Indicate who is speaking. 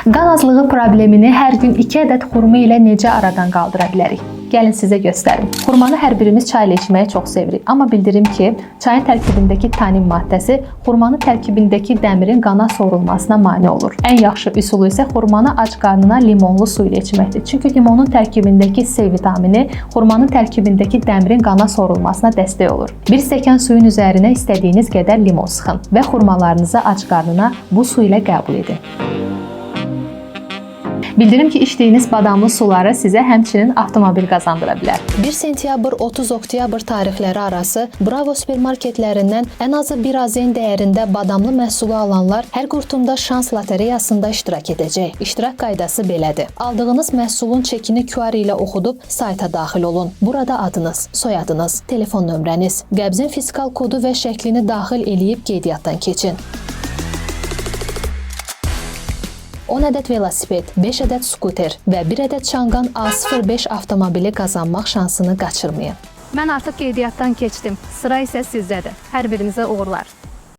Speaker 1: Qan azlığı problemini hər gün 2 ədəd xurma ilə necə aradan qaldıra bilərik? Gəlin sizə göstərim. Xurmanı hər birimiz çay ilə içməyi çox sevirik. Amma bildirim ki, çayın tərkibindəki tanin maddəsi xurmanın tərkibindəki dəmirin qana sorulmasına mane olur. Ən yaxşı üsulu isə xurmanı ac qarnına limonlu su ilə içməkdir. Çünki limonun tərkibindəki C vitamini xurmanın tərkibindəki dəmirin qana sorulmasına dəstək olur. Bir stəkan suyun üzərinə istədiyiniz qədər limon sıxın və xurmalarınızı ac qarnına bu su ilə qəbul edin. Bildirim ki, içdiyiniz badamlı suları sizə həmçinin avtomobil qazandıra bilər. 1 sentyabr-30 oktyabr tarixləri arası Bravo supermarketlərindən ən azı bir azen dəyərində badamlı məhsulu alanlar hər qurtumda şans lotereyasında iştirak edəcək. İştirak qaydası belədir. Aldığınız məhsulun çekini QR ilə oxudub sayta daxil olun. Burada adınız, soyadınız, telefon nömrəniz, qəbzin fiskal kodu və şəklini daxil eləyib qeydiyyatdan keçin. 10 ədəd velosiped, 5 ədəd skuter və 1 ədəd Çanqan A05 avtomobili qazanmaq şansını qaçırmayın.
Speaker 2: Mən artıq qeydiyyatdan keçdim. Sıra isə sizdədir. Hər birinizə uğurlar.